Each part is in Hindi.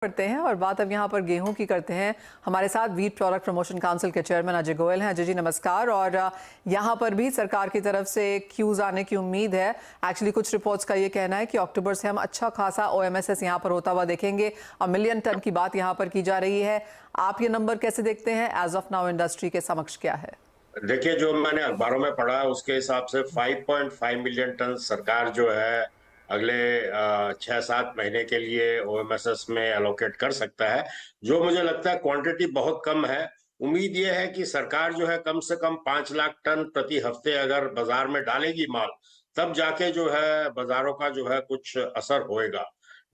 करते हैं और बात अब यहाँ पर गेहूं की करते हैं। हमारे साथ वीट प्रोडक्ट प्रमोशन काउंसिल के चेयरमैन अजय गोयल हैं। अजय जी नमस्कार। और यहाँ पर भी सरकार की तरफ से क्यूज आने की उम्मीद है। एक्चुअली कुछ रिपोर्ट्स का ये कहना है कि अक्टूबर से हम अच्छा खासा ओएमएसएस यहाँ पर होता हुआ देखेंगे और मिलियन टन की बात यहाँ पर की जा रही है। आप ये नंबर कैसे देखते हैं? एज ऑफ नाउ इंडस्ट्री के समक्ष क्या है? देखिए, जो मैंने अखबारों में पढ़ा उसके हिसाब से 5.5 मिलियन टन सरकार जो है अगले 6-7 महीने के लिए ओएमएसएस में एलोकेट कर सकता है। जो मुझे लगता है क्वांटिटी बहुत कम है। उम्मीद ये है कि सरकार जो है कम से कम 5 लाख टन प्रति हफ्ते अगर बाजार में डालेगी माल, तब जाके जो है बाजारों का जो है कुछ असर होएगा।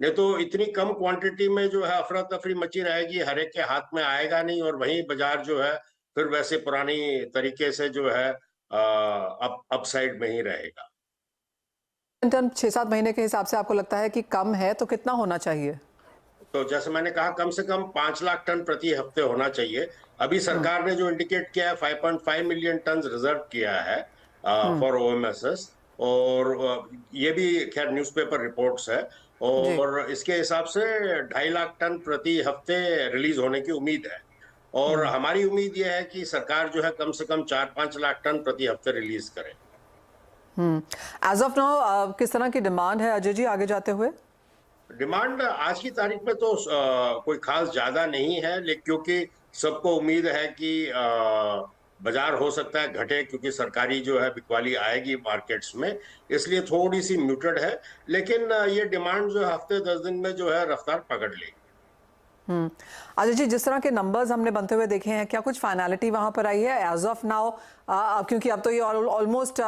नहीं तो इतनी कम क्वांटिटी में जो है अफरा तफरी मची रहेगी, हर एक के हाथ में आएगा नहीं और वही बाजार जो है फिर वैसे पुरानी तरीके से जो है अपसाइड में ही रहेगा। टन 6-7 महीने के हिसाब से आपको लगता है कि कम है तो कितना होना चाहिए? तो जैसे मैंने कहा कम से कम 5 लाख टन प्रति हफ्ते होना चाहिए। अभी सरकार ने जो इंडिकेट किया है 5.5 मिलियन टन रिजर्व किया है फॉर ओएमएसएस। और ये भी खैर न्यूज़पेपर रिपोर्ट्स है जी। और इसके हिसाब से 2.5 लाख टन प्रति हफ्ते रिलीज होने की उम्मीद है। और हमारी उम्मीद यह है कि सरकार जो है कम से कम 4-5 लाख टन प्रति हफ्ते रिलीज करे। एज ऑफ नाउ किस तरह की डिमांड है अजय जी आगे जाते हुए? डिमांड आज की तारीख में तो कोई खास ज्यादा नहीं है, लेकिन क्योंकि सबको उम्मीद है कि बाजार हो सकता है घटे क्योंकि सरकारी जो है बिकवाली आएगी मार्केट्स में, इसलिए थोड़ी सी म्यूटेड है। लेकिन ये डिमांड जो है हफ्ते 10 दिन में जो है रफ्तार पकड़ लेगी। अजय जी, जिस तरह के नंबर्स हमने बनते हुए देखे हैं, क्या कुछ फाइनलिटी वहां पर आई है एज ऑफ नाउ? क्योंकि अब तो ये ऑलमोस्ट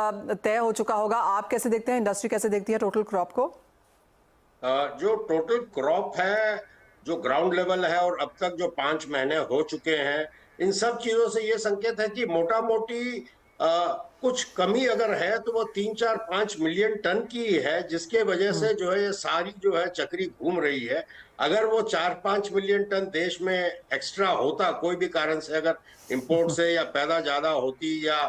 तय हो चुका होगा। आप कैसे देखते हैं, इंडस्ट्री कैसे देखती है टोटल क्रॉप को? जो टोटल क्रॉप है, जो ग्राउंड लेवल है और अब तक जो 5 महीने हो चुके हैं, इन सब चीजों से ये संकेत है कि मोटा मोटी कुछ कमी अगर है तो वो 3-4-5 मिलियन टन की है, जिसके वजह से जो है ये सारी जो है चक्री घूम रही है। अगर वो 4-5 मिलियन टन देश में एक्स्ट्रा होता कोई भी कारण से, अगर इंपोर्ट से या पैदा ज्यादा होती या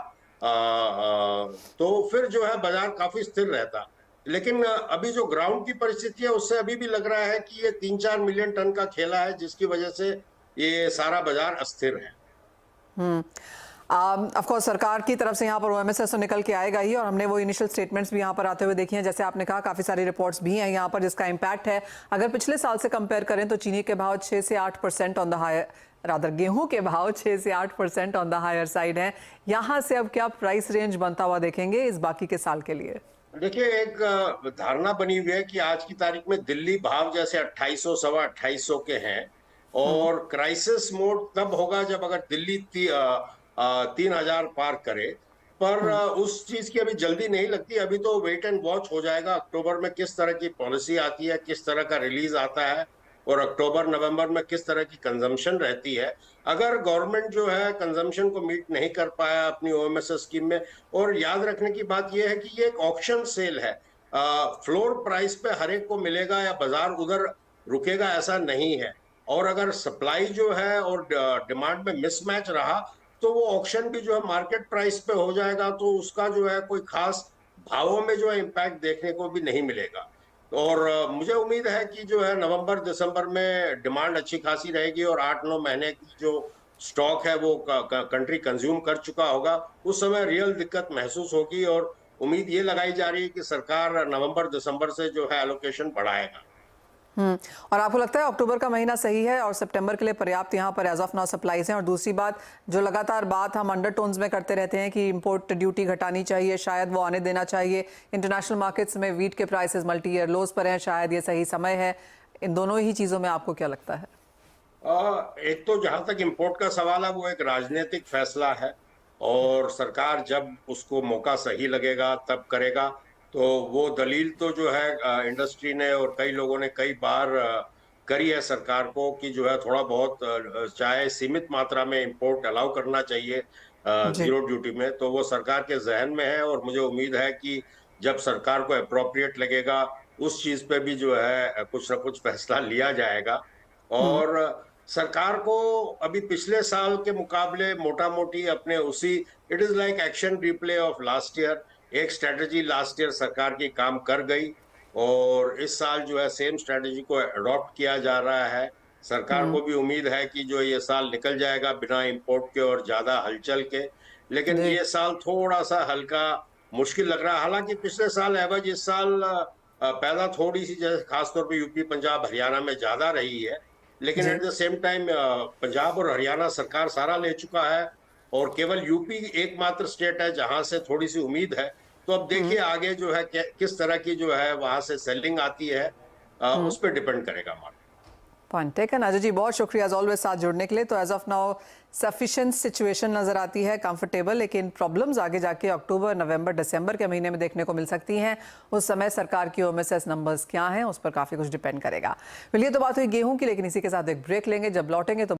तो फिर जो है बाजार काफी स्थिर रहता। लेकिन अभी जो ग्राउंड की परिस्थिति है उससे अभी भी लग रहा है कि ये 3-4 मिलियन टन का खेला है, जिसकी वजह से ये सारा बाजार अस्थिर है। ऑफ कोर्स सरकार की तरफ से यहाँ पर ओएमएसएस तो निकल के आएगा ही और हमने वो इनिशियल स्टेटमेंट्स भी यहाँ पर आते हुए देखी हैं। जैसे आपने कहा, काफी सारी रिपोर्ट्स भी हैं यहाँ पर जिसका इम्पैक्ट है। अगर पिछले साल से कंपेयर करें तो चीनी के भाव 6 से 8% ऑन द हायर, रादर गेहूं के भाव 6 से 8% ऑन द हायर साइड है। यहाँ से अब क्या प्राइस रेंज बनता हुआ देखेंगे इस बाकी के साल के लिए? देखिए, एक धारणा बनी हुई है कि आज की तारीख में दिल्ली भाव जैसे 2800 सवा 2800 के हैं और क्राइसिस मोड तब होगा जब अगर दिल्ली 3000 पार करे। पर उस चीज की अभी जल्दी नहीं लगती। अभी तो वेट एंड वॉच हो जाएगा अक्टूबर में किस तरह की पॉलिसी आती है, किस तरह का रिलीज आता है और अक्टूबर नवंबर में किस तरह की कंजम्पशन रहती है। अगर गवर्नमेंट जो है कंजम्पशन को मीट नहीं कर पाया अपनी ओएमएसएस स्कीम में, और याद रखने की बात यह है कि ये एक ऑक्शन सेल है, फ्लोर प्राइस पे हर एक को मिलेगा या बाजार उधर रुकेगा ऐसा नहीं है। और अगर सप्लाई जो है और डिमांड में मिसमैच रहा तो वो ऑक्शन भी जो है मार्केट प्राइस पे हो जाएगा, तो उसका जो है कोई खास भावों में जो है इम्पैक्ट देखने को भी नहीं मिलेगा। और मुझे उम्मीद है कि जो है नवंबर दिसंबर में डिमांड अच्छी खासी रहेगी और 8-9 महीने की जो स्टॉक है वो कंट्री कंज्यूम कर चुका होगा। उस समय रियल दिक्कत महसूस होगी और उम्मीद ये लगाई जा रही है कि सरकार नवंबर दिसंबर से जो है एलोकेशन बढ़ाएगा। और आपको लगता है अक्टूबर का महीना सही है और सितंबर के लिए पर्याप्त यहाँ पर एज ऑफ नाउ सप्लाईज हैं? और दूसरी बात, जो लगातार बात हम अंडरटोन्स में करते रहते हैं कि इंपोर्ट ड्यूटी घटानी चाहिए, शायद वो आने देना चाहिए। इंटरनेशनल मार्केट्स में वीट के प्राइसेस मल्टी ईयर लोज पर हैं, शायद ये सही समय है। इन दोनों ही चीजों में आपको क्या लगता है? एक तो जहां तक इंपोर्ट का सवाल है वो एक राजनीतिक फैसला है और सरकार जब उसको मौका सही लगेगा तब करेगा। तो वो दलील तो जो है इंडस्ट्री ने और कई लोगों ने कई बार करी है सरकार को कि जो है थोड़ा बहुत चाहे सीमित मात्रा में इंपोर्ट अलाउ करना चाहिए जी। जीरो ड्यूटी में। तो वो सरकार के जहन में है और मुझे उम्मीद है कि जब सरकार को अप्रोप्रिएट लगेगा उस चीज पे भी जो है कुछ ना कुछ फैसला लिया जाएगा। और सरकार को अभी पिछले साल के मुकाबले मोटा मोटी अपने उसी, it is like action replay off last year. एक स्ट्रेटेजी लास्ट ईयर सरकार की काम कर गई और इस साल जो है सेम स्ट्रेटेजी को अडॉप्ट किया जा रहा है। सरकार को भी उम्मीद है कि जो ये साल निकल जाएगा बिना इंपोर्ट के और ज्यादा हलचल के, लेकिन जी। ये साल थोड़ा सा हल्का मुश्किल लग रहा है। हालांकि पिछले साल एवज इस साल पैदा थोड़ी सी, जैसे खासतौर पे यूपी, पंजाब, हरियाणा में ज्यादा रही है, लेकिन जी। At the same time Punjab और हरियाणा सरकार सारा ले चुका है और केवल यूपी एकमात्र स्टेट है जहां से थोड़ी सी उम्मीद है। तो अब देखिए आगे जो है किस तरह की जो है वहां से सेलिंग आती है, उस पर डिपेंड करेगा market. Point taken. Ajay ji, बहुत शुक्रिया एज ऑलवेज साथ जुड़ने के लिए। तो as of now sufficient situation नजर आती है, कंफर्टेबल, लेकिन प्रॉब्लम्स आगे जाके अक्टूबर, नवंबर, दिसंबर के महीने में देखने को मिल सकती हैं। उस समय सरकार की ओएमएसएस नंबर्स क्या हैं, उस पर काफी कुछ डिपेंड करेगा। चलिए, तो बात हुई गेहूं की, लेकिन इसी के साथ एक ब्रेक लेंगे। जब लौटेंगे तो